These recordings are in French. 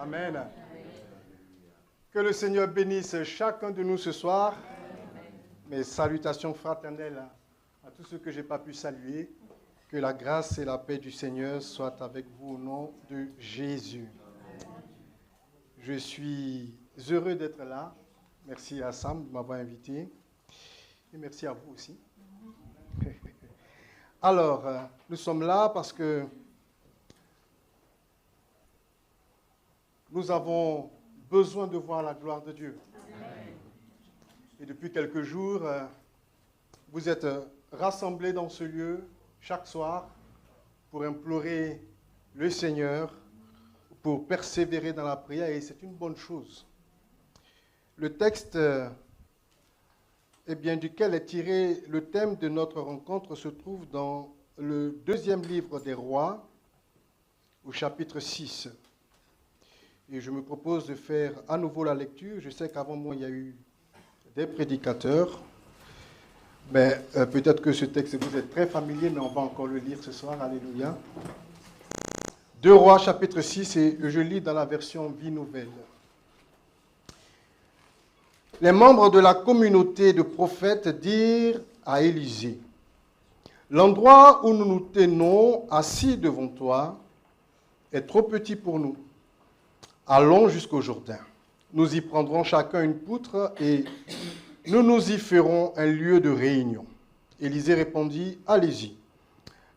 Amen. Que le Seigneur bénisse chacun de nous ce soir. Mes salutations fraternelles à tous ceux que je n'ai pas pu saluer. Que la grâce et la paix du Seigneur soient avec vous au nom de Jésus. Je suis heureux d'être là. Merci à Sam de m'avoir invité. Et merci à vous aussi. Alors, nous sommes là parce que nous avons besoin de voir la gloire de Dieu. Et depuis quelques jours, vous êtes rassemblés dans ce lieu chaque soir pour implorer le Seigneur, pour persévérer dans la prière, et c'est une bonne chose. Le texte duquel est tiré le thème de notre rencontre se trouve dans le deuxième livre des Rois, au chapitre 6. Et je me propose de faire à nouveau la lecture. Je sais qu'avant moi, il y a eu des prédicateurs. Mais peut-être que ce texte vous est très familier, mais on va encore le lire ce soir. Alléluia. 2 Rois, chapitre 6, et je lis dans la version Vie Nouvelle. Les membres de la communauté de prophètes dirent à Élisée, « L'endroit où nous nous tenons assis devant toi est trop petit pour nous. Allons jusqu'au Jourdain. Nous y prendrons chacun une poutre et nous nous y ferons un lieu de réunion. » Élisée répondit, « Allez-y. »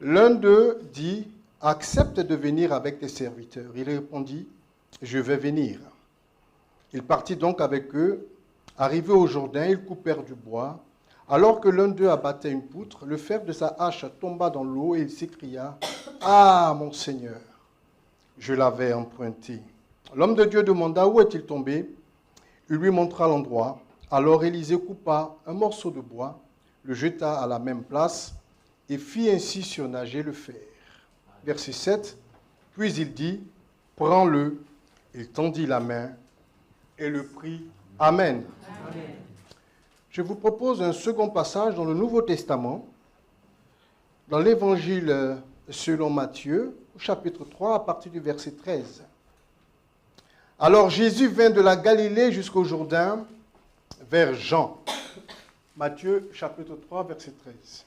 L'un d'eux dit, « Accepte de venir avec tes serviteurs. » Il répondit, « Je vais venir. » Il partit donc avec eux. Arrivés au Jourdain, ils coupèrent du bois. Alors que l'un d'eux abattait une poutre, le fer de sa hache tomba dans l'eau et il s'écria, « Ah, mon Seigneur, je l'avais emprunté. » L'homme de Dieu demanda où est-il tombé. Il lui montra l'endroit. Alors Élisée coupa un morceau de bois, le jeta à la même place et fit ainsi surnager le fer. Verset 7. Puis il dit, « Prends-le. » Il tendit la main et le prit. Amen. Amen. Je vous propose un second passage dans le Nouveau Testament, dans l'Évangile selon Matthieu, au chapitre 3, à partir du verset 13. Alors Jésus vint de la Galilée jusqu'au Jourdain, vers Jean. Matthieu, chapitre 3, verset 13.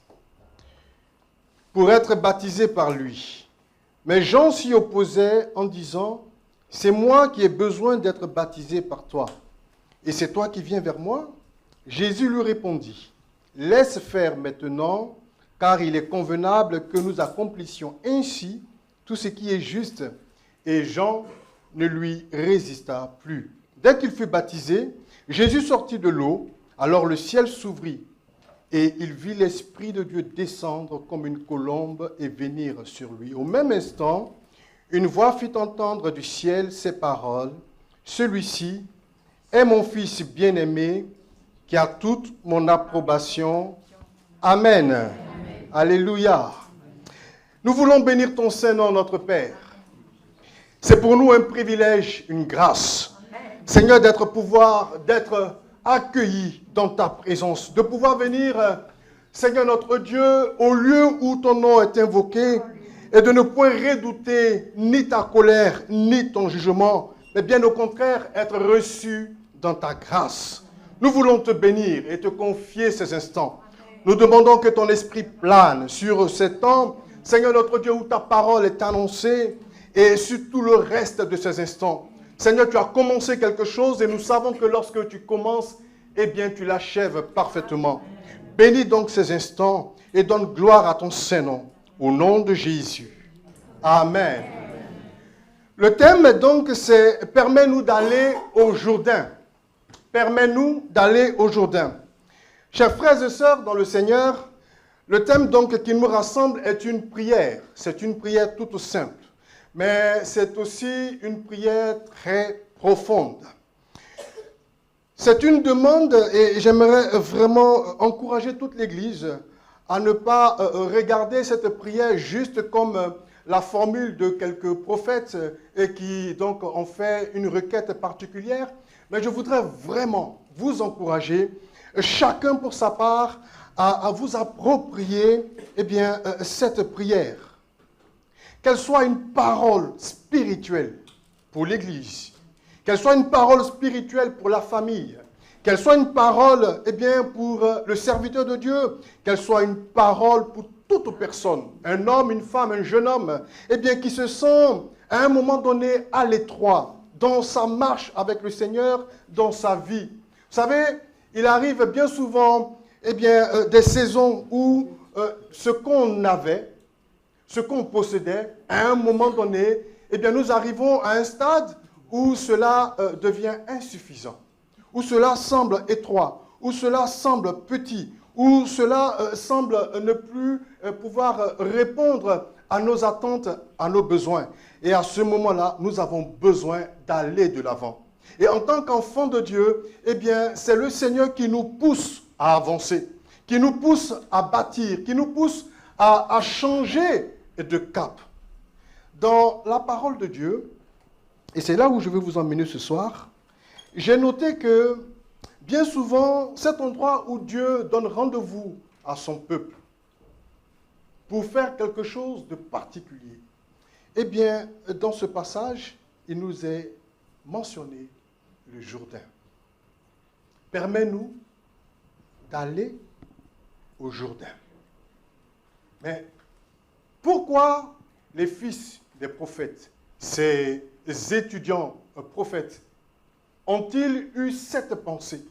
Pour être baptisé par lui. Mais Jean s'y opposait en disant, « C'est moi qui ai besoin d'être baptisé par toi. Et c'est toi qui viens vers moi ?» Jésus lui répondit, « Laisse faire maintenant, car il est convenable que nous accomplissions ainsi tout ce qui est juste. » Et Jean ne lui résista plus. Dès qu'il fut baptisé, Jésus sortit de l'eau, alors le ciel s'ouvrit, et il vit l'Esprit de Dieu descendre comme une colombe et venir sur lui. Au même instant, une voix fit entendre du ciel ces paroles, « Celui-ci est mon Fils bien-aimé, qui a toute mon approbation. » Amen. Amen. Alléluia. Nous voulons bénir ton Saint-Nom, notre Père. C'est pour nous un privilège, une grâce, Seigneur, d'être accueillis dans ta présence, de pouvoir venir, Seigneur notre Dieu, au lieu où ton nom est invoqué, et de ne point redouter ni ta colère, ni ton jugement, mais bien au contraire, être reçu dans ta grâce. Nous voulons te bénir et te confier ces instants. Nous demandons que ton esprit plane sur ces temps, Seigneur notre Dieu, où ta parole est annoncée, et sur tout le reste de ces instants. Seigneur, tu as commencé quelque chose et nous savons que lorsque tu commences, eh bien tu l'achèves parfaitement. Bénis donc ces instants et donne gloire à ton Saint-Nom, au nom de Jésus. Amen. Le thème donc c'est « Permets-nous d'aller au Jourdain ». Permets-nous d'aller au Jourdain. Chers frères et sœurs dans le Seigneur, le thème donc qui nous rassemble est une prière. C'est une prière toute simple. Mais c'est aussi une prière très profonde. C'est une demande, et j'aimerais vraiment encourager toute l'Église à ne pas regarder cette prière juste comme la formule de quelques prophètes et qui donc ont fait une requête particulière. Mais je voudrais vraiment vous encourager, chacun pour sa part, à vous approprier cette prière. Qu'elle soit une parole spirituelle, pour l'Église, qu'elle soit une parole spirituelle pour la famille, qu'elle soit une parole pour le serviteur de Dieu, qu'elle soit une parole pour toute personne, un homme, une femme, un jeune homme, qui se sent à un moment donné à l'étroit dans sa marche avec le Seigneur, dans sa vie. Vous savez, il arrive bien souvent des saisons où ce qu'on avait, ce qu'on possédait, à un moment donné, nous arrivons à un stade où cela devient insuffisant, où cela semble étroit, où cela semble petit, où cela semble ne plus pouvoir répondre à nos attentes, à nos besoins. Et à ce moment-là, nous avons besoin d'aller de l'avant. Et en tant qu'enfants de Dieu, c'est le Seigneur qui nous pousse à avancer, qui nous pousse à bâtir, qui nous pousse à changer de cap. Dans la parole de Dieu, et c'est là où je veux vous emmener ce soir, j'ai noté que bien souvent, cet endroit où Dieu donne rendez-vous à son peuple pour faire quelque chose de particulier, dans ce passage, il nous est mentionné le Jourdain. Permets-nous d'aller au Jourdain. Mais pourquoi les fils des prophètes, ces étudiants prophètes, ont-ils eu cette pensée?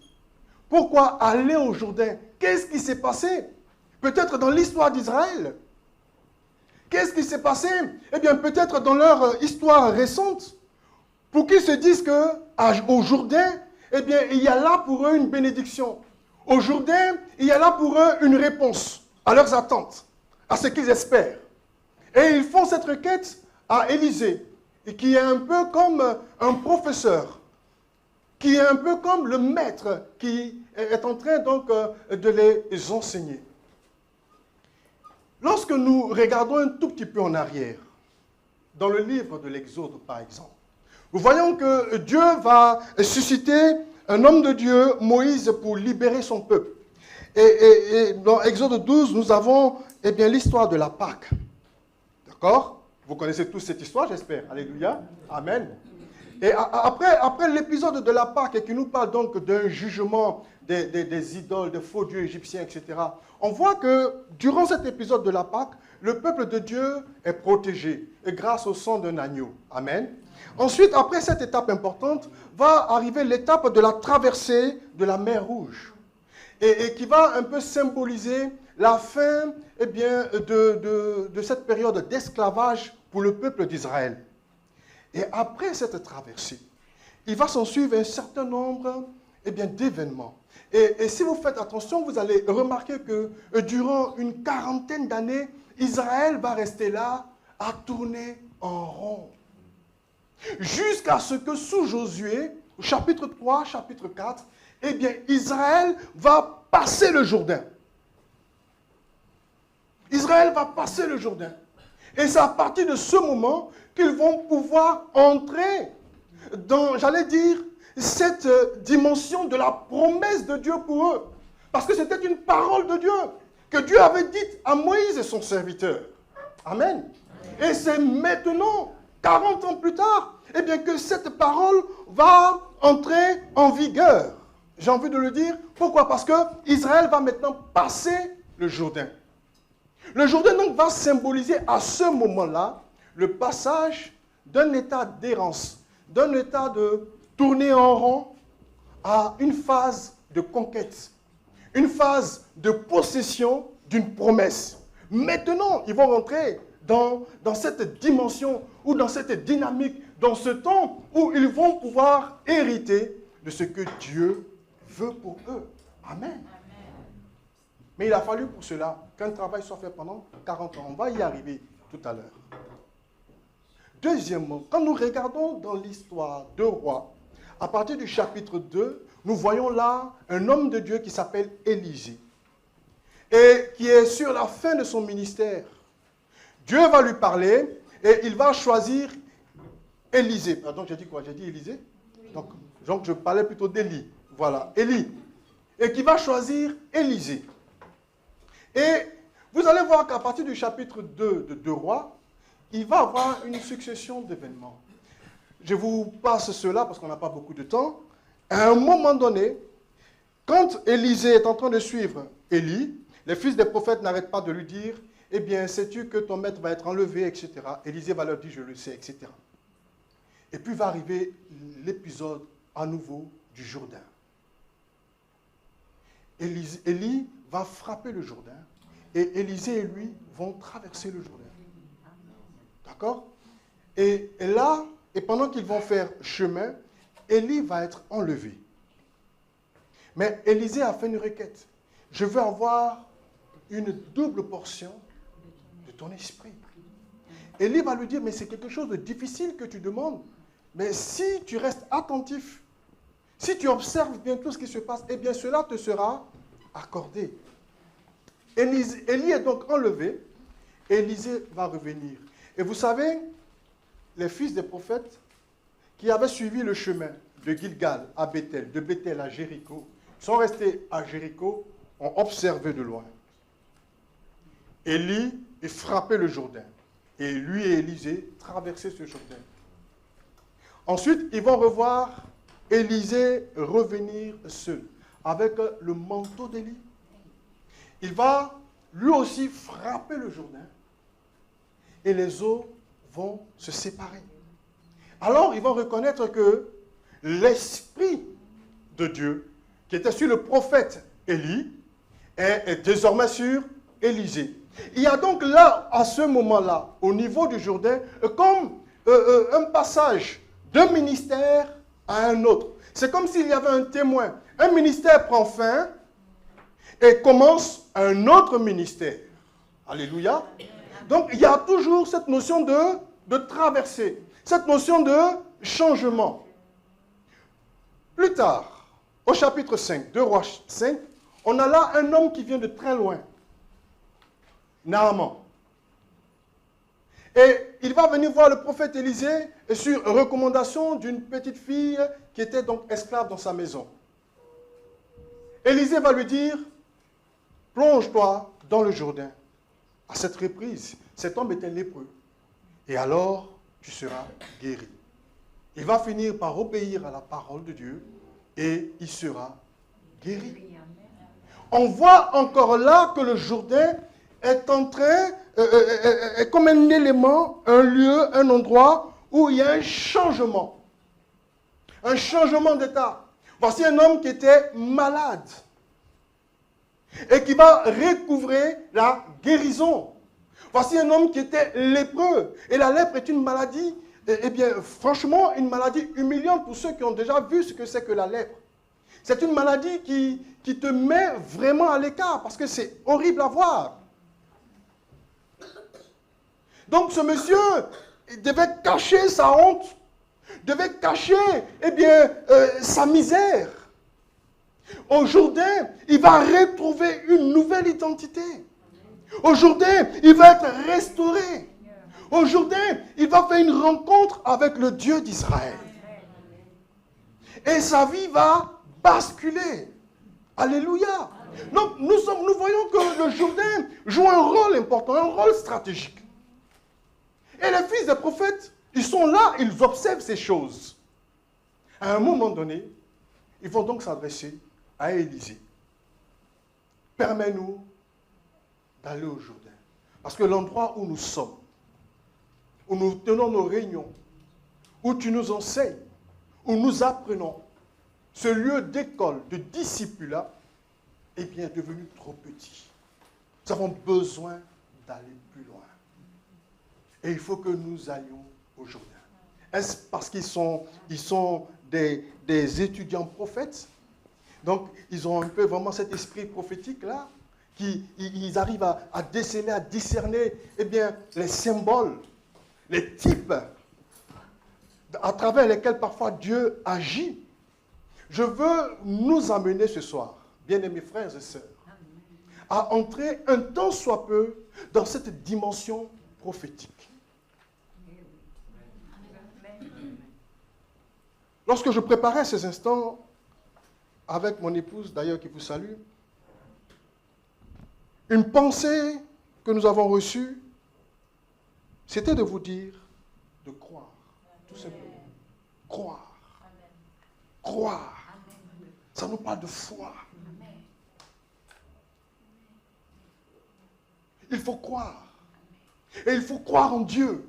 Pourquoi aller au Jourdain? Qu'est-ce qui s'est passé? Peut-être dans l'histoire d'Israël. Qu'est-ce qui s'est passé? Peut-être dans leur histoire récente, pour qu'ils se disent qu'au Jourdain, il y a là pour eux une bénédiction. Au Jourdain, il y a là pour eux une réponse à leurs attentes, à ce qu'ils espèrent. Et ils font cette requête à Élisée, et qui est un peu comme un professeur, qui est un peu comme le maître qui est en train donc de les enseigner. Lorsque nous regardons un tout petit peu en arrière, dans le livre de l'Exode par exemple, nous voyons que Dieu va susciter un homme de Dieu, Moïse, pour libérer son peuple. Et dans Exode 12, nous avons l'histoire de la Pâque. D'accord? Vous connaissez tous cette histoire, j'espère. Alléluia. Amen. Et après l'épisode de la Pâque, qui nous parle donc d'un jugement des idoles, des faux dieux égyptiens, etc., on voit que durant cet épisode de la Pâque, le peuple de Dieu est protégé grâce au sang d'un agneau. Amen. Ensuite, après cette étape importante, va arriver l'étape de la traversée de la mer Rouge. Et qui va un peu symboliser la fin de cette période d'esclavage pour le peuple d'Israël. Et après cette traversée, il va s'en suivre un certain nombre d'événements. Et si vous faites attention, vous allez remarquer que durant une quarantaine d'années, Israël va rester là à tourner en rond. Jusqu'à ce que sous Josué, au chapitre 3, chapitre 4, Israël va passer le Jourdain. Israël va passer le Jourdain. Et c'est à partir de ce moment qu'ils vont pouvoir entrer dans, j'allais dire, cette dimension de la promesse de Dieu pour eux. Parce que c'était une parole de Dieu que Dieu avait dite à Moïse et son serviteur. Amen. Et c'est maintenant, 40 ans plus tard, que cette parole va entrer en vigueur. J'ai envie de le dire. Pourquoi? Parce que Israël va maintenant passer le Jourdain. Le Jourdain donc va symboliser à ce moment-là le passage d'un état d'errance, d'un état de tourner en rond à une phase de conquête, une phase de possession d'une promesse. Maintenant, ils vont rentrer dans cette dimension ou dans cette dynamique, dans ce temps où ils vont pouvoir hériter de ce que Dieu veut pour eux. Amen. Mais il a fallu pour cela qu'un travail soit fait pendant 40 ans. On va y arriver tout à l'heure. Deuxièmement, quand nous regardons dans l'histoire de Rois, à partir du chapitre 2, nous voyons là un homme de Dieu qui s'appelle Élisée et qui est sur la fin de son ministère. Dieu va lui parler et il va choisir Élisée. Pardon, j'ai dit quoi? J'ai dit Élisée? Donc je parlais plutôt d'Élie. Voilà, Élie. Et qui va choisir Élisée. Et vous allez voir qu'à partir du chapitre 2 de 2 Rois, il va avoir une succession d'événements. je vous passe cela parce qu'on n'a pas beaucoup de temps. À un moment donné, quand Élisée est en train de suivre Élie, les fils des prophètes n'arrêtent pas de lui dire, eh bien, sais-tu que ton maître va être enlevé, etc. Élisée va leur dire, je le sais, etc. Et puis va arriver l'épisode à nouveau du Jourdain. Élie va frapper le Jourdain et Élisée et lui vont traverser le Jourdain. D'accord? Et là, et pendant qu'ils vont faire chemin, Élie va être enlevé. Mais Élisée a fait une requête. Je veux avoir une double portion de ton esprit. Élie va lui dire, mais c'est quelque chose de difficile que tu demandes. Mais si tu restes attentif, si tu observes bien tout ce qui se passe, eh bien cela te sera accordé. Élie est donc enlevé, Élisée va revenir. Et vous savez, les fils des prophètes qui avaient suivi le chemin de Gilgal à Bethel, de Bethel à Jéricho, sont restés à Jéricho, ont observé de loin. Élie est frappé le Jourdain. Et lui et Élisée traversaient ce Jourdain. Ensuite, ils vont revoir Élisée revenir seul, avec le manteau d'Élie. Il va lui aussi frapper le Jourdain. Et les eaux vont se séparer. Alors, ils vont reconnaître que l'Esprit de Dieu, qui était sur le prophète Élie, est désormais sur Élisée. Il y a donc là, à ce moment-là, au niveau du Jourdain, comme un passage d'un ministère à un autre. C'est comme s'il y avait un témoin. Un ministère prend fin et commence un autre ministère. Alléluia. Donc, il y a toujours cette notion de traversée, cette notion de changement. Plus tard, au chapitre 5, 2 Rois 5, on a là un homme qui vient de très loin, Naaman. Et il va venir voir le prophète Élisée sur recommandation d'une petite fille qui était donc esclave dans sa maison. Élisée va lui dire, plonge-toi dans le Jourdain. À cette reprise, cet homme était lépreux. Et alors, tu seras guéri. Il va finir par obéir à la parole de Dieu et il sera guéri. On voit encore là que le Jourdain est en train, est comme un élément, un lieu, un endroit où il y a un changement d'état. Voici un homme qui était malade et qui va recouvrer la guérison. Voici un homme qui était lépreux. Et la lèpre est une maladie, eh bien, franchement, une maladie humiliante pour ceux qui ont déjà vu ce que c'est que la lèpre. C'est une maladie qui te met vraiment à l'écart parce que c'est horrible à voir. Donc ce monsieur devait cacher sa honte, devait cacher eh bien, sa misère. Au Jourdain, il va retrouver une nouvelle identité. Au Jourdain, il va être restauré. Au Jourdain, il va faire une rencontre avec le Dieu d'Israël. Et sa vie va basculer. Alléluia. Donc nous voyons que le Jourdain joue un rôle important, un rôle stratégique. Et les fils des prophètes, ils sont là, ils observent ces choses. À un moment donné, ils vont donc s'adresser à Élisée. Permets-nous d'aller au Jourdain. Parce que l'endroit où nous sommes, où nous tenons nos réunions, où tu nous enseignes, où nous apprenons, ce lieu d'école, de discipulat, est bien devenu trop petit. Nous avons besoin d'aller plus loin. Et il faut que nous allions au Jourdain. Est-ce parce qu'ils sont des étudiants prophètes? Donc, ils ont un peu vraiment cet esprit prophétique-là, ils arrivent à déceler, à discerner eh bien, les symboles, les types à travers lesquels parfois Dieu agit. Je veux nous amener ce soir, bien-aimés frères et sœurs, à entrer un tant soit peu dans cette dimension prophétique. Lorsque je préparais ces instants avec mon épouse, d'ailleurs qui vous salue, une pensée que nous avons reçue, c'était de vous dire de croire, tout simplement. croire. Croire. Ça nous parle de foi. Il faut croire. Et il faut croire en Dieu.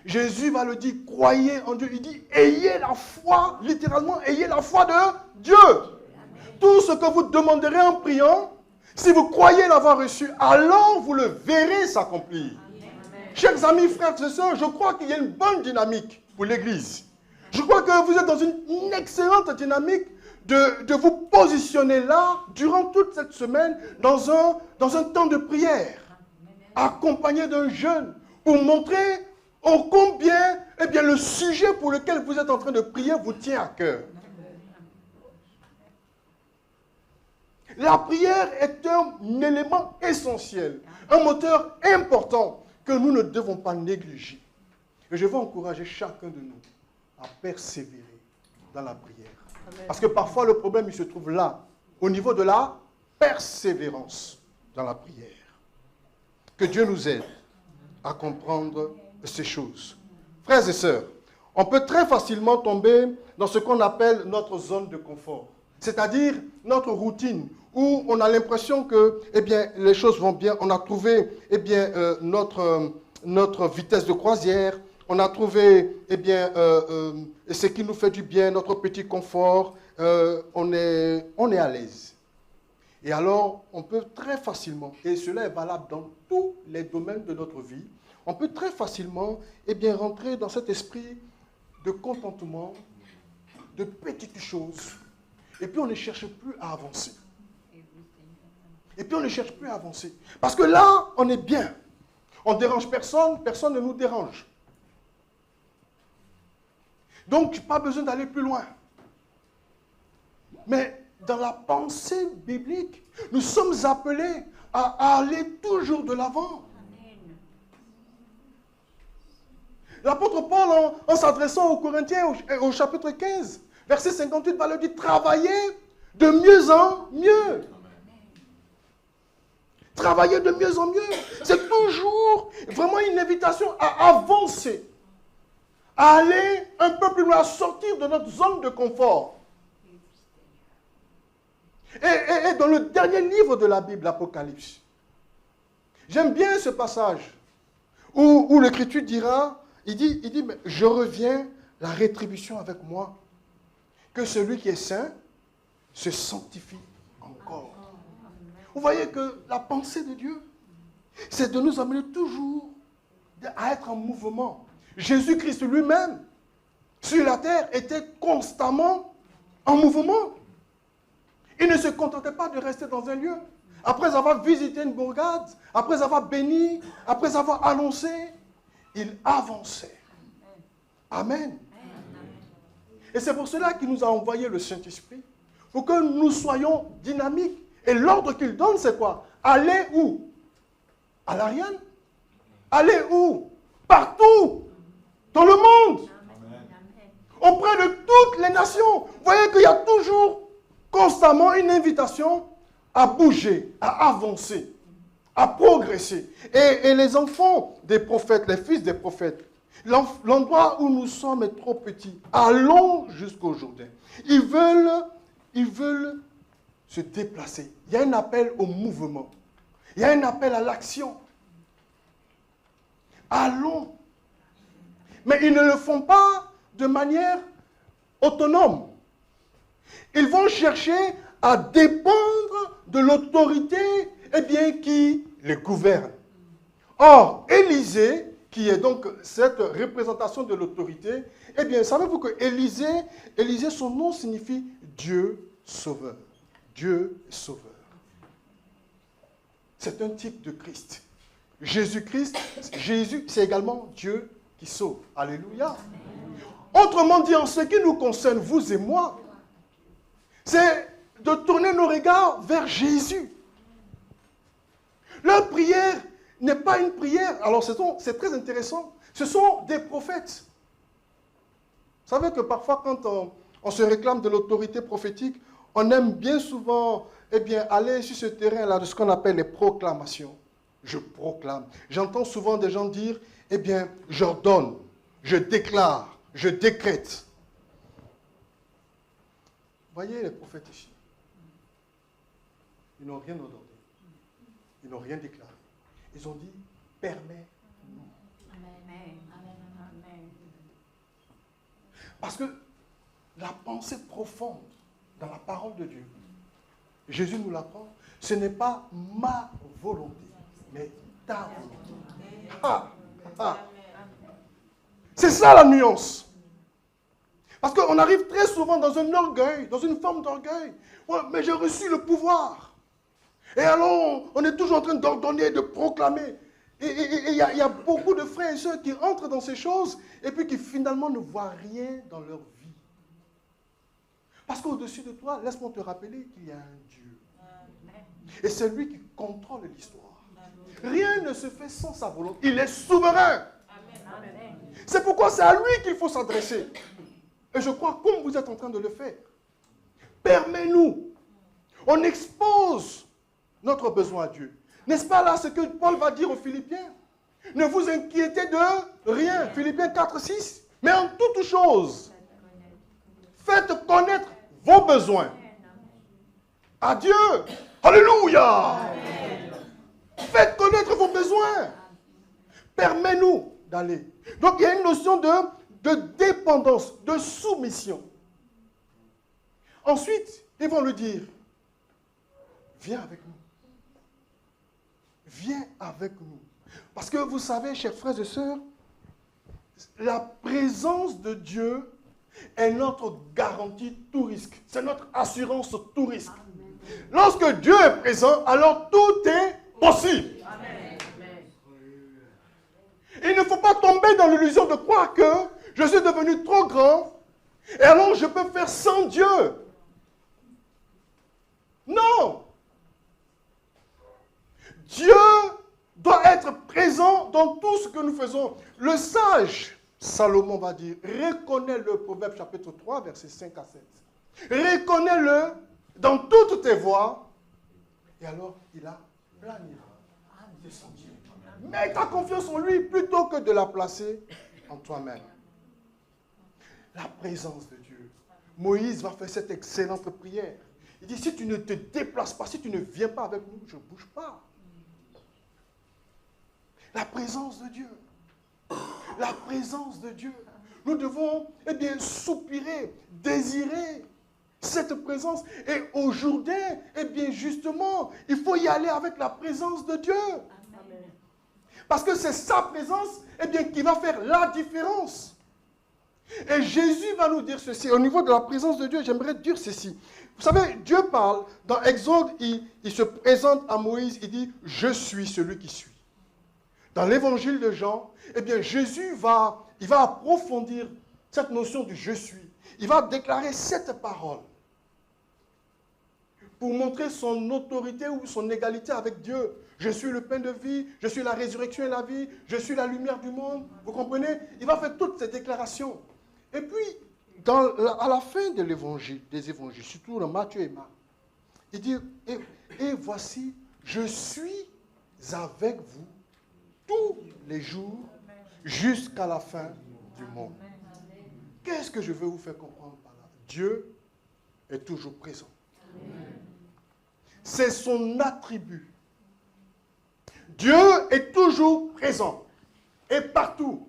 Jésus va le dire, croyez en Dieu. Il dit, ayez la foi, littéralement, ayez la foi de Dieu. Tout ce que vous demanderez en priant, si vous croyez l'avoir reçu, alors vous le verrez s'accomplir. Chers amis, frères et sœurs, je crois qu'il y a une bonne dynamique pour l'Église. Je crois que vous êtes dans une excellente dynamique de vous positionner là, durant toute cette semaine, dans un temps de prière, accompagné d'un jeûne, pour montrer ô combien le sujet pour lequel vous êtes en train de prier vous tient à cœur. La prière est un élément essentiel, un moteur important que nous ne devons pas négliger. Et je veux encourager chacun de nous à persévérer dans la prière. Parce que parfois le problème il se trouve là, au niveau de la persévérance dans la prière. Que Dieu nous aide à comprendre ces choses. Frères et sœurs, on peut très facilement tomber dans ce qu'on appelle notre zone de confort. C'est-à-dire notre routine, où on a l'impression que les choses vont bien. On a trouvé notre vitesse de croisière, on a trouvé ce qui nous fait du bien, notre petit confort, on est à l'aise. Et alors, on peut très facilement, et cela est valable dans tous les domaines de notre vie, on peut très facilement rentrer dans cet esprit de contentement, de petites choses, et puis on ne cherche plus à avancer. Parce que là, on est bien. On ne dérange personne, personne ne nous dérange. Donc, pas besoin d'aller plus loin. Mais dans la pensée biblique, nous sommes appelés à aller toujours de l'avant. L'apôtre Paul, en s'adressant aux Corinthiens, au chapitre 15, verset 58, va leur dire, travaillez de mieux en mieux. Travailler de mieux en mieux. C'est toujours vraiment une invitation à avancer, à aller un peu plus loin, à sortir de notre zone de confort. Et dans le dernier livre de la Bible, l'Apocalypse, j'aime bien ce passage où l'Écriture dira, il dit, mais je reviens, la rétribution avec moi, que celui qui est saint se sanctifie encore. Vous voyez que la pensée de Dieu, c'est de nous amener toujours à être en mouvement. Jésus-Christ lui-même, sur la terre, était constamment en mouvement. Il ne se contentait pas de rester dans un lieu. Après avoir visité une bourgade, après avoir béni, après avoir annoncé, il avançait. Amen. Et c'est pour cela qu'il nous a envoyé le Saint-Esprit, pour que nous soyons dynamiques. Et l'ordre qu'il donne, c'est quoi? Aller où? À l'Ariane. Aller où? Partout. Dans le monde. Amen. Auprès de toutes les nations. Vous voyez qu'il y a toujours, constamment, une invitation à bouger, à avancer, à progresser. Et les enfants des prophètes, les fils des prophètes, l'endroit où nous sommes est trop petit. Allons jusqu'au Jourdain. Ils veulent se déplacer. Il y a un appel au mouvement. Il y a un appel à l'action. Allons. Mais ils ne le font pas de manière autonome. Ils vont chercher à dépendre de l'autorité qui les gouverne. Or, Élisée, qui est donc cette représentation de l'autorité, savez-vous que Élisée, son nom signifie Dieu sauveur. Dieu sauveur. C'est un type de Christ. Jésus-Christ, Jésus, c'est également Dieu qui sauve. Alléluia. Autrement dit, en ce qui nous concerne, vous et moi, c'est de tourner nos regards vers Jésus. Leur prière n'est pas une prière. Alors c'est très intéressant. Ce sont des prophètes. Vous savez que parfois, quand on se réclame de l'autorité prophétique, on aime bien souvent aller sur ce terrain-là de ce qu'on appelle les proclamations. Je proclame. J'entends souvent des gens dire, j'ordonne, je déclare, je décrète. Voyez les prophètes ici. Ils n'ont rien ordonné. Ils n'ont rien déclaré. Ils ont dit, permets-nous. Parce que la pensée profonde dans la parole de Dieu, Jésus nous l'apprend, ce n'est pas ma volonté, mais ta volonté. C'est ça la nuance. Parce qu'on arrive très souvent dans un orgueil, dans une forme d'orgueil. Ouais, mais j'ai reçu le pouvoir. Et alors, on est toujours en train d'ordonner, de proclamer. Et il y a beaucoup de frères et sœurs qui entrent dans ces choses et puis qui finalement ne voient rien dans leur vie. Parce qu'au-dessus de toi, laisse-moi te rappeler qu'il y a un Dieu. Et c'est lui qui contrôle l'histoire. Rien ne se fait sans sa volonté. Il est souverain. C'est pourquoi c'est à lui qu'il faut s'adresser. Et je crois comme vous êtes en train de le faire. Permets-nous. On expose notre besoin à Dieu. N'est-ce pas là ce que Paul va dire aux Philippiens? Ne vous inquiétez de rien. Philippiens 4, 6. Mais en toute chose, faites connaître vos besoins à Dieu. Alléluia. Faites connaître vos besoins. Permets-nous d'aller. Donc il y a une notion de dépendance, de soumission. Ensuite, ils vont lui dire, viens avec nous. Viens avec nous. Parce que vous savez, chers frères et sœurs, la présence de Dieu est notre garantie tout risque. C'est notre assurance tout risque. Lorsque Dieu est présent, alors tout est possible. Il ne faut pas tomber dans l'illusion de croire que je suis devenu trop grand et alors je peux faire sans Dieu. Non. Dieu doit être présent dans tout ce que nous faisons. Le sage, Salomon va dire, reconnais-le, Proverbe chapitre 3, versets 5 à 7. Reconnais-le dans toutes tes voies et alors il planira tes sentiers. Mets ta confiance en lui plutôt que de la placer en toi-même. La présence de Dieu. Moïse va faire cette excellente prière. Il dit, si tu ne te déplaces pas, si tu ne viens pas avec nous, je ne bouge pas. La présence de Dieu. La présence de Dieu. Nous devons, soupirer, désirer cette présence. Et aujourd'hui, justement, il faut y aller avec la présence de Dieu. Parce que c'est sa présence, qui va faire la différence. Et Jésus va nous dire ceci. Au niveau de la présence de Dieu, j'aimerais dire ceci. Vous savez, Dieu parle, dans Exode, il se présente à Moïse, il dit, je suis celui qui suis. Dans l'évangile de Jean, Jésus va approfondir cette notion du je suis. Il va déclarer cette parole pour montrer son autorité ou son égalité avec Dieu. Je suis le pain de vie, je suis la résurrection et la vie, je suis la lumière du monde. Vous comprenez? Il va faire toutes ces déclarations. Et puis, à la fin de l'évangile, des évangiles, surtout dans Matthieu et Marc, il dit, et voici, je suis avec vous tous les jours jusqu'à la fin du monde. Qu'est-ce que je veux vous faire comprendre par là? Dieu est toujours présent. C'est son attribut. Dieu est toujours présent et partout.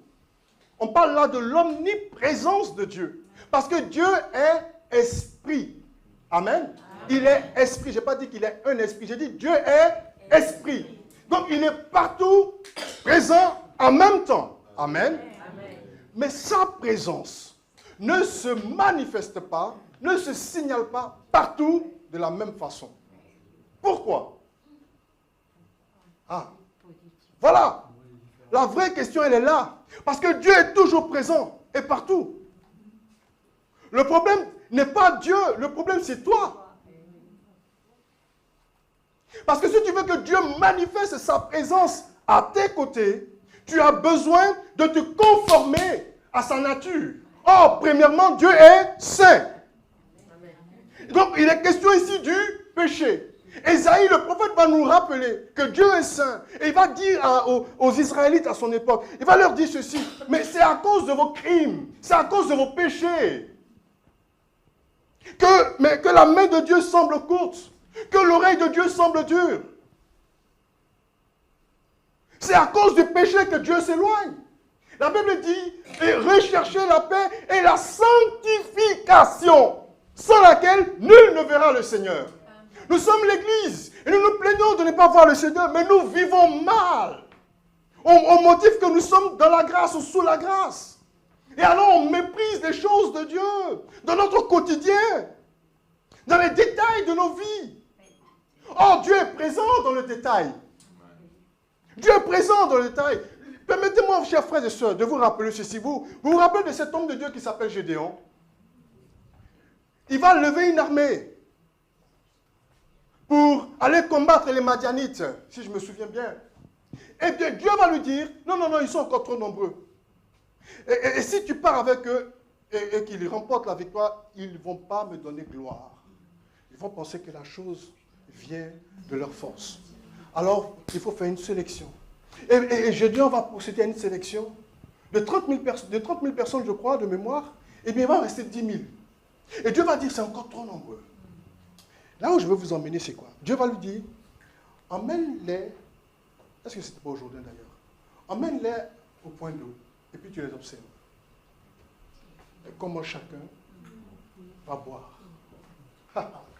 On parle là de l'omniprésence de Dieu. Parce que Dieu est esprit. Amen. Il est esprit. Je n'ai pas dit qu'il est un esprit. J'ai dit Dieu est esprit. Donc il est partout présent en même temps. Amen. Mais sa présence ne se manifeste pas, ne se signale pas partout de la même façon. Pourquoi? Voilà. La vraie question, elle est là. Parce que Dieu est toujours présent et partout. Le problème n'est pas Dieu, le problème c'est toi. Parce que si tu veux que Dieu manifeste sa présence à tes côtés, tu as besoin de te conformer à sa nature. Or, premièrement, Dieu est saint. Donc, il est question ici du péché. Ésaïe, le prophète, va nous rappeler que Dieu est saint. Et il va dire aux Israélites à son époque, il va leur dire ceci, mais c'est à cause de vos crimes, c'est à cause de vos péchés, que la main de Dieu semble courte, que l'oreille de Dieu semble dure. C'est à cause du péché que Dieu s'éloigne. La Bible dit, recherchez la paix et la sanctification, sans laquelle nul ne verra le Seigneur. Nous sommes l'Église et nous nous plaignons de ne pas voir le Seigneur, mais nous vivons mal. Au motif que nous sommes dans la grâce ou sous la grâce. Et alors on méprise les choses de Dieu, dans notre quotidien, dans les détails de nos vies. Or, Dieu est présent dans le détail. Dieu est présent dans le détail. Permettez-moi, chers frères et sœurs, de vous rappeler ceci. Vous vous rappelez de cet homme de Dieu qui s'appelle Gédéon? Il va lever une armée pour aller combattre les Madianites, si je me souviens bien. Et bien, Dieu va lui dire, non, non, non, ils sont encore trop nombreux. Et si tu pars avec eux et qu'ils remportent la victoire, ils ne vont pas me donner gloire. Ils vont penser que la chose vient de leur force. Alors, il faut faire une sélection. Et Gédéon va procéder à une sélection de 30 000 personnes, je crois, de mémoire. Et bien, il va en rester 10 000. Et Dieu va dire, c'est encore trop nombreux. Là où je veux vous emmener, c'est quoi? Dieu va lui dire, emmène-les, est-ce que c'était pas aujourd'hui d'ailleurs? Emmène-les au point d'eau, et puis tu les observes. Et comment chacun va boire.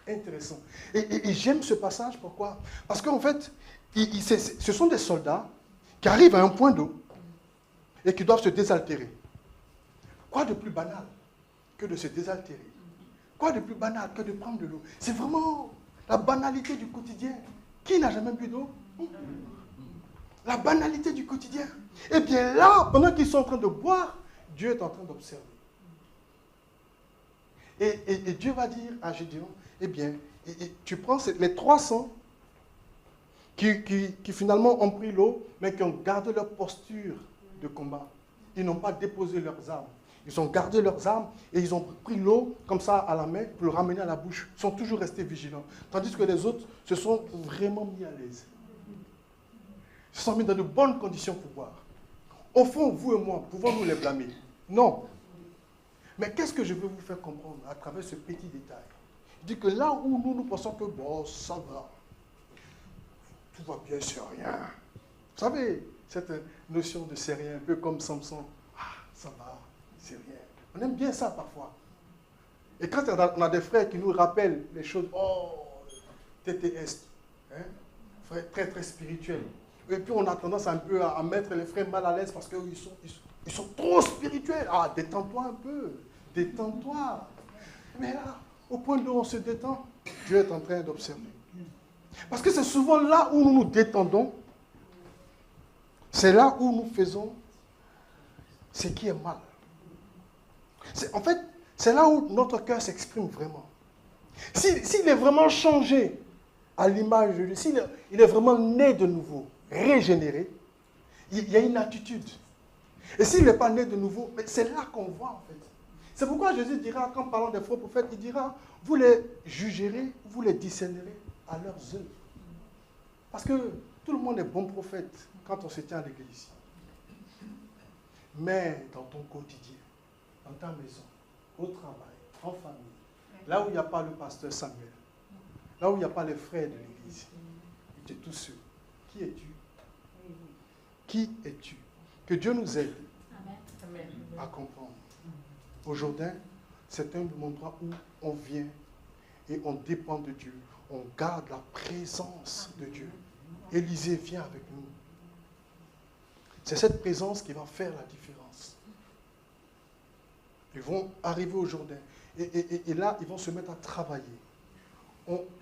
Intéressant. Et j'aime ce passage, pourquoi? Parce qu'en fait, ce sont des soldats qui arrivent à un point d'eau et qui doivent se désaltérer. Quoi de plus banal que de se désaltérer? Quoi de plus banal que de prendre de l'eau? C'est vraiment la banalité du quotidien. Qui n'a jamais bu d'eau? La banalité du quotidien. Et bien là, pendant qu'ils sont en train de boire, Dieu est en train d'observer. Et Dieu va dire à Gédéon, eh bien, tu prends les 300 qui finalement ont pris l'eau, mais qui ont gardé leur posture de combat. Ils n'ont pas déposé leurs armes. Ils ont gardé leurs armes et ils ont pris l'eau comme ça à la main pour le ramener à la bouche. Ils sont toujours restés vigilants. Tandis que les autres se sont vraiment mis à l'aise. Ils se sont mis dans de bonnes conditions pour boire. Au fond, vous et moi, pouvons-nous les blâmer? Non. Mais qu'est-ce que je veux vous faire comprendre à travers ce petit détail? Je dis que là où nous pensons que bon, ça va, tout va bien, c'est rien. Vous savez, cette notion de c'est rien, un peu comme Samson. Ah, ça va, c'est rien. On aime bien ça parfois. Et quand on a des frères qui nous rappellent les choses, oh, TTS, hein, frère très très spirituel. Et puis on a tendance un peu à mettre les frères mal à l'aise parce qu'ils sont trop spirituels. Ah, détends-toi un peu, détends-toi. Mais là, au point d'où on se détend, Dieu est en train d'observer. Parce que c'est souvent là où nous nous détendons, c'est là où nous faisons ce qui est mal. En fait, c'est là où notre cœur s'exprime vraiment. S'il est vraiment changé à l'image de Dieu, s'il est vraiment né de nouveau, régénéré, il y a une attitude. Et s'il n'est pas né de nouveau, c'est là qu'on voit en fait. C'est pourquoi Jésus dira, quand parlant des faux prophètes, il dira, vous les jugerez, vous les discernerez à leurs œuvres. Parce que tout le monde est bon prophète quand on se tient à l'église. Mais dans ton quotidien, dans ta maison, au travail, en famille, là où il n'y a pas le pasteur Samuel, là où il n'y a pas les frères de l'église, tu es tout seul. Qui es-tu? Qui es-tu? Que Dieu nous aide à comprendre. Aujourd'hui, c'est un endroit où on vient et on dépend de Dieu. On garde la présence de Dieu. Élisée vient avec nous. C'est cette présence qui va faire la différence. Ils vont arriver au Jourdain. Et là, ils vont se mettre à travailler.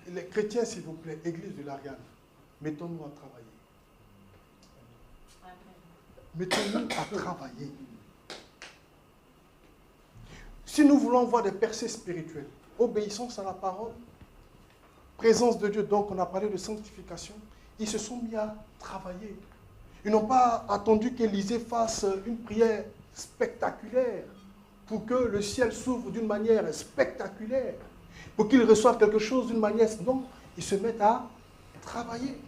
Les chrétiens, s'il vous plaît, Église de l'Ariane, mettons-nous à travailler. Mettons-nous à travailler. Si nous voulons voir des percées spirituelles, obéissance à la parole, présence de Dieu, donc on a parlé de sanctification, ils se sont mis à travailler. Ils n'ont pas attendu qu'Élisée fasse une prière spectaculaire pour que le ciel s'ouvre d'une manière spectaculaire, pour qu'ils reçoivent quelque chose d'une manière... Non, ils se mettent à travailler.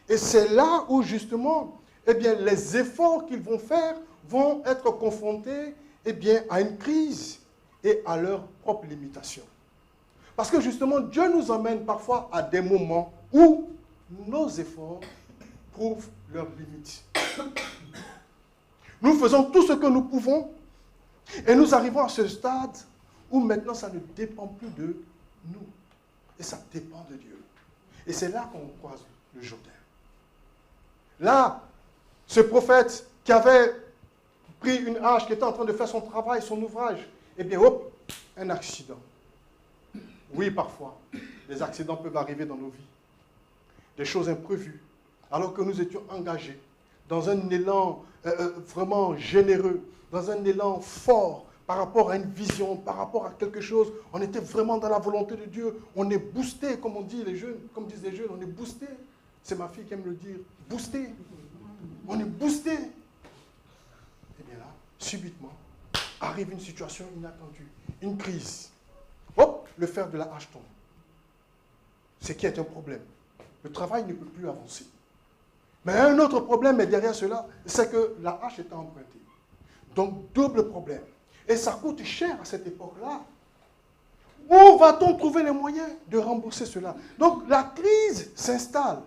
Et c'est là où justement, eh bien, les efforts qu'ils vont faire vont être confrontés, eh bien, à une crise et à leurs propres limitations. Parce que justement, Dieu nous emmène parfois à des moments où nos efforts prouvent leurs limites. Nous faisons tout ce que nous pouvons et nous arrivons à ce stade où maintenant ça ne dépend plus de nous. Et ça dépend de Dieu. Et c'est là qu'on croise le Jourdain. Là, ce prophète qui avait pris une hache, qui était en train de faire son travail, son ouvrage, eh bien, hop, un accident. Oui, parfois, des accidents peuvent arriver dans nos vies. Des choses imprévues. Alors que nous étions engagés dans un élan vraiment généreux, dans un élan fort par rapport à une vision, par rapport à quelque chose. On était vraiment dans la volonté de Dieu. On est boosté, comme on dit les jeunes, comme disent les jeunes, on est boosté. C'est ma fille qui aime le dire. Boosté. On est boosté. Et bien là, subitement, arrive une situation inattendue, une crise. Hop, le fer de la hache tombe. Ce qui est un problème. Le travail ne peut plus avancer. Mais un autre problème est derrière cela, c'est que la hache est empruntée. Donc, double problème. Et ça coûte cher à cette époque-là. Où va-t-on trouver les moyens de rembourser cela? Donc, la crise s'installe.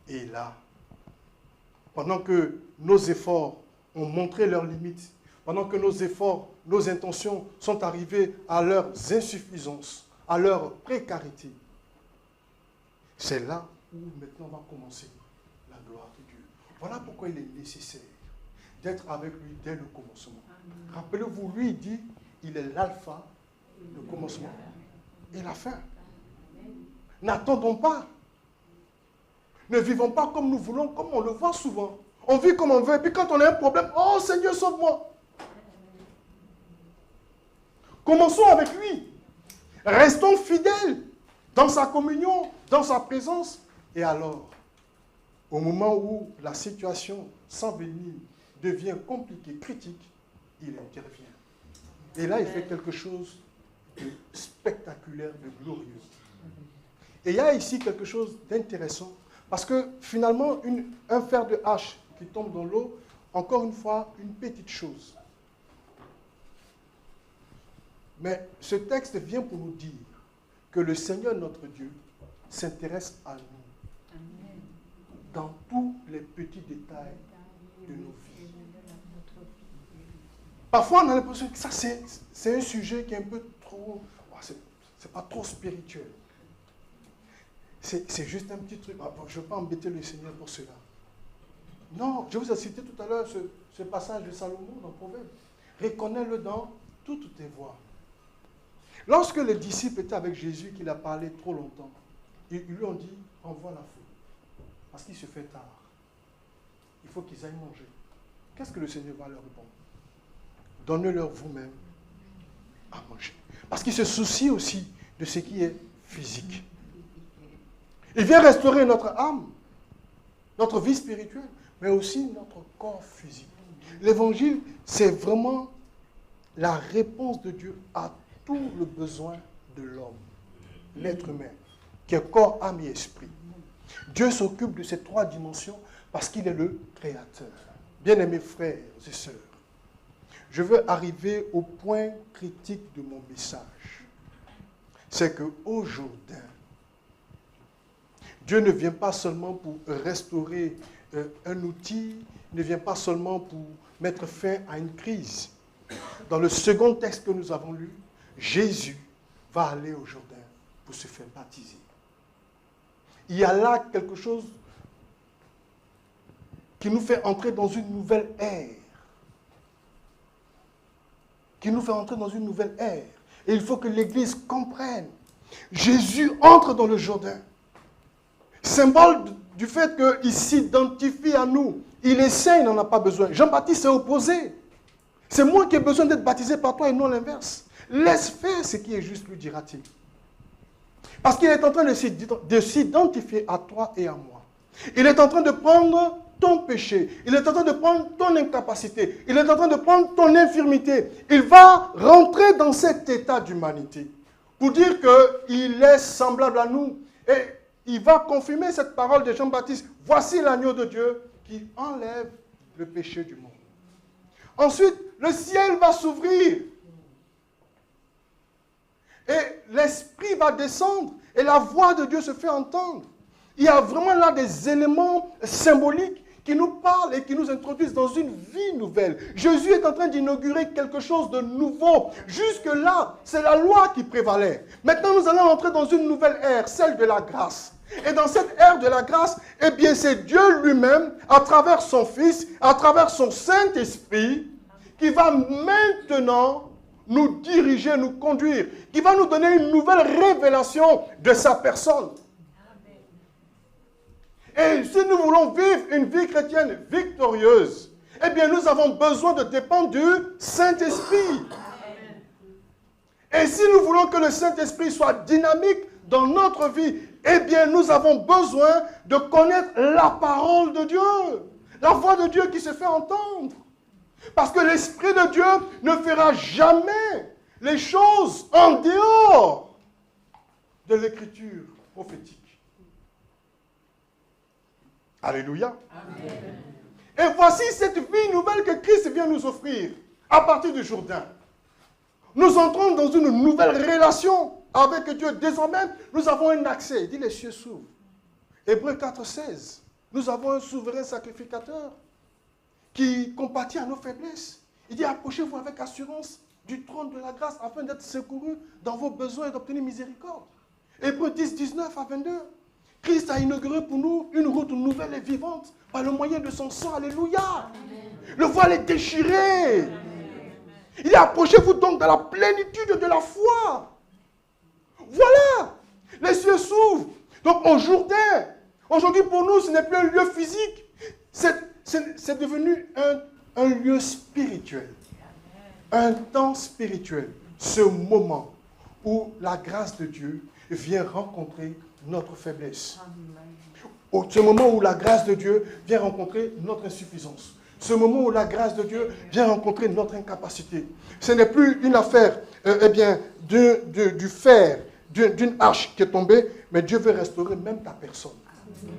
Et là, pendant que nos efforts ont montré leurs limites, pendant que nos efforts, nos intentions sont arrivées à leurs insuffisances, à leur précarité, c'est là où maintenant va commencer la gloire de Dieu. Voilà pourquoi il est nécessaire d'être avec lui dès le commencement. Rappelez-vous, lui, il dit, il est l'alpha, le commencement et la fin. N'attendons pas. Ne vivons pas comme nous voulons, comme on le voit souvent. On vit comme on veut, et puis quand on a un problème, oh Seigneur, sauve-moi. Commençons avec lui. Restons fidèles dans sa communion, dans sa présence. Et alors, au moment où la situation s'envenime, devient compliquée, critique, il intervient. Et là, il fait quelque chose de spectaculaire, de glorieux. Et il y a ici quelque chose d'intéressant, parce que finalement, un fer de hache qui tombe dans l'eau, encore une fois, une petite chose. Mais ce texte vient pour nous dire que le Seigneur, notre Dieu, s'intéresse à nous dans tous les petits détails de nos vies. Parfois, on a l'impression que ça, c'est un sujet qui est un peu trop... c'est pas trop spirituel. C'est juste un petit truc. Je ne veux pas embêter le Seigneur pour cela. Non, je vous ai cité tout à l'heure ce passage de Salomon dans Proverbe. Reconnais-le dans toutes tes voies. Lorsque les disciples étaient avec Jésus, qu'il a parlé trop longtemps, ils lui ont dit, envoie la foule. Parce qu'il se fait tard. Il faut qu'ils aillent manger. Qu'est-ce que le Seigneur va leur répondre? Donnez-leur vous-même à manger. Parce qu'il se soucie aussi de ce qui est physique. Il vient restaurer notre âme, notre vie spirituelle, mais aussi notre corps physique. L'évangile, c'est vraiment la réponse de Dieu à tout le besoin de l'homme, l'être humain, qui est corps, âme et esprit. Dieu s'occupe de ces trois dimensions parce qu'il est le Créateur. Bien-aimés frères et sœurs, je veux arriver au point critique de mon message. C'est qu'au Jourdain, Dieu ne vient pas seulement pour restaurer un outil, ne vient pas seulement pour mettre fin à une crise. Dans le second texte que nous avons lu, Jésus va aller au Jourdain pour se faire baptiser. Il y a là quelque chose qui nous fait entrer dans une nouvelle ère. Qui nous fait entrer dans une nouvelle ère. Et il faut que l'Église comprenne. Jésus entre dans le Jourdain. Symbole du fait qu'il s'identifie à nous. Il essaie, il n'en a pas besoin. Jean-Baptiste s'est opposé. C'est moi qui ai besoin d'être baptisé par toi et non l'inverse. Laisse faire ce qui est juste, lui dira-t-il. Parce qu'il est en train de s'identifier à toi et à moi. Il est en train de prendre ton péché. Il est en train de prendre ton incapacité. Il est en train de prendre ton infirmité. Il va rentrer dans cet état d'humanité pour dire qu'il est semblable à nous. Et il va confirmer cette parole de Jean-Baptiste. Voici l'agneau de Dieu qui enlève le péché du monde. Ensuite, le ciel va s'ouvrir. Et l'Esprit va descendre. Et la voix de Dieu se fait entendre. Il y a vraiment là des éléments symboliques qui nous parlent et qui nous introduisent dans une vie nouvelle. Jésus est en train d'inaugurer quelque chose de nouveau. Jusque-là, c'est la loi qui prévalait. Maintenant, nous allons entrer dans une nouvelle ère, celle de la grâce. Et dans cette ère de la grâce, eh bien, c'est Dieu lui-même, à travers son Fils, à travers son Saint-Esprit, qui va maintenant nous diriger, nous conduire, qui va nous donner une nouvelle révélation de sa personne. Et si nous voulons vivre une vie chrétienne victorieuse, eh bien, nous avons besoin de dépendre du Saint-Esprit. Et si nous voulons que le Saint-Esprit soit dynamique dans notre vie, eh bien, nous avons besoin de connaître la parole de Dieu, la voix de Dieu qui se fait entendre. Parce que l'Esprit de Dieu ne fera jamais les choses en dehors de l'Écriture prophétique. Alléluia. Amen. Et voici cette vie nouvelle que Christ vient nous offrir à partir du Jourdain. Nous entrons dans une nouvelle relation avec Dieu. Désormais, nous avons un accès. Il dit les cieux s'ouvrent. Hébreux 4,16. Nous avons un souverain sacrificateur qui compatit à nos faiblesses. Il dit approchez-vous avec assurance du trône de la grâce afin d'être secourus dans vos besoins et d'obtenir miséricorde. Hébreux 10, 19 à 22. Christ a inauguré pour nous une route nouvelle et vivante par le moyen de son sang. Alléluia. Amen. Le voile est déchiré. Amen. Il dit approchez-vous donc dans la plénitude de la foi. Voilà. Les cieux s'ouvrent. Donc au Jourdain, aujourd'hui pour nous, ce n'est plus un lieu physique. C'est devenu un lieu spirituel. Un temps spirituel. Ce moment où la grâce de Dieu vient rencontrer notre faiblesse. Ce moment où la grâce de Dieu vient rencontrer notre insuffisance. Ce moment où la grâce de Dieu vient rencontrer notre incapacité. Ce n'est plus une affaire du fer, d'une arche qui est tombée, mais Dieu veut restaurer même ta personne,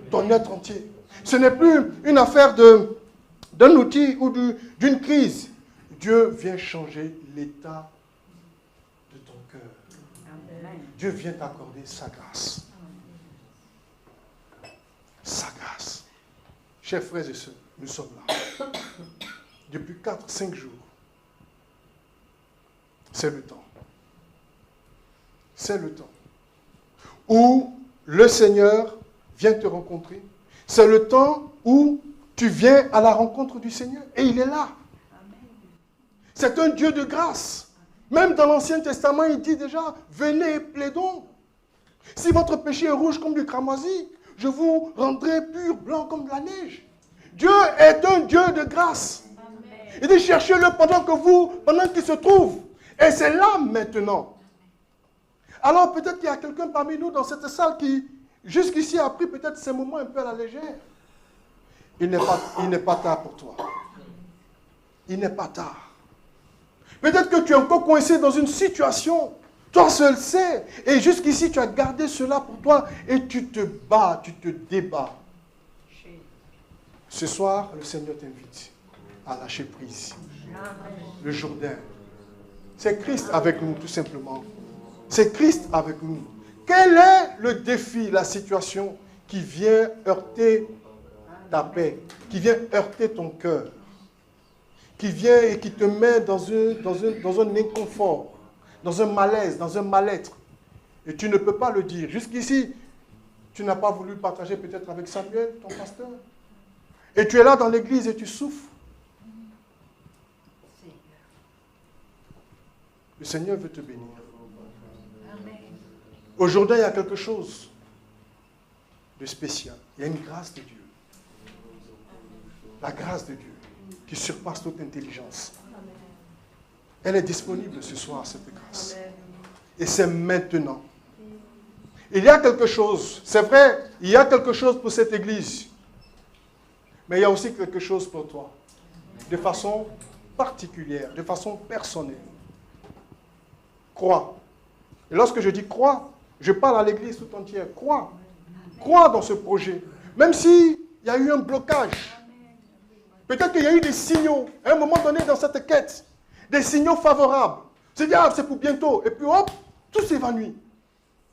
ton être entier. Ce n'est plus une affaire d'un outil ou d'une crise. Dieu vient changer l'état de ton cœur. Dieu vient t'accorder sa grâce. Sa grâce. Chers frères et sœurs, nous sommes là. Depuis 4-5 jours. C'est le temps. C'est le temps où le Seigneur vient te rencontrer. C'est le temps où tu viens à la rencontre du Seigneur. Et il est là. C'est un Dieu de grâce. Même dans l'Ancien Testament, il dit déjà, venez et plaidons. Si votre péché est rouge comme du cramoisi, je vous rendrai pur, blanc comme de la neige. Dieu est un Dieu de grâce. Amen. Il dit, cherchez-le pendant qu'il se trouve. Et c'est là maintenant. Alors peut-être qu'il y a quelqu'un parmi nous dans cette salle qui, jusqu'ici, a pris peut-être ces moments un peu à la légère. Il n'est pas tard pour toi. Il n'est pas tard. Peut-être que tu es encore coincé dans une situation. Toi seul sais. Et jusqu'ici, tu as gardé cela pour toi et tu te bats, tu te débats. Ce soir, le Seigneur t'invite à lâcher prise. Le Jourdain. C'est Christ avec nous, tout simplement. C'est Christ avec nous. Quel est le défi, la situation qui vient heurter ta paix, qui vient heurter ton cœur, qui vient et qui te met dans un inconfort, dans un malaise, dans un mal-être. Et tu ne peux pas le dire. Jusqu'ici, tu n'as pas voulu partager peut-être avec Samuel, ton pasteur. Et tu es là dans l'église et tu souffres. Le Seigneur veut te bénir. Aujourd'hui, il y a quelque chose de spécial. Il y a une grâce de Dieu. La grâce de Dieu qui surpasse toute intelligence. Elle est disponible ce soir, cette grâce. Et c'est maintenant. Il y a quelque chose, c'est vrai, il y a quelque chose pour cette église. Mais il y a aussi quelque chose pour toi. De façon particulière, de façon personnelle. Crois Et lorsque je dis crois, je parle à l'église tout entière. Crois. Crois dans ce projet. Même s'il y a eu un blocage. Peut-être qu'il y a eu des signaux, à un moment donné dans cette quête. Des signaux favorables. C'est bien, c'est pour bientôt. Et puis hop, tout s'évanouit.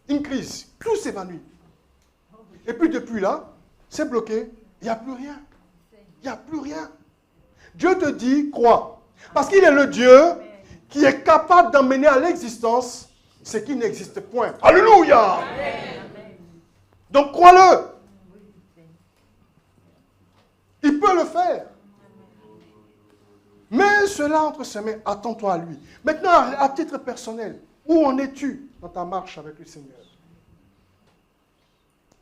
Une crise, tout s'évanouit. Et puis depuis là, c'est bloqué. Il n'y a plus rien. Il n'y a plus rien. Dieu te dit, crois. Parce qu'il est le Dieu qui est capable d'emmener à l'existence ce qui n'existe point. Alléluia! Donc crois-le. Il peut le faire. Mets cela entre ses mains, attends-toi à lui. Maintenant, à titre personnel, où en es-tu dans ta marche avec le Seigneur?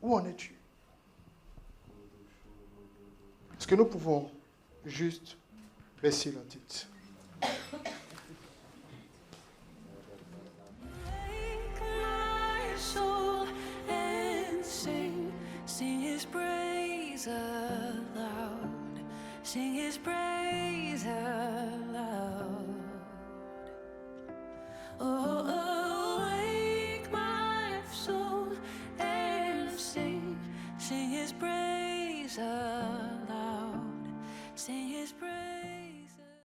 Où en es-tu? Est-ce que nous pouvons juste baisser la tête? Sing his praise aloud. Sing his praise aloud.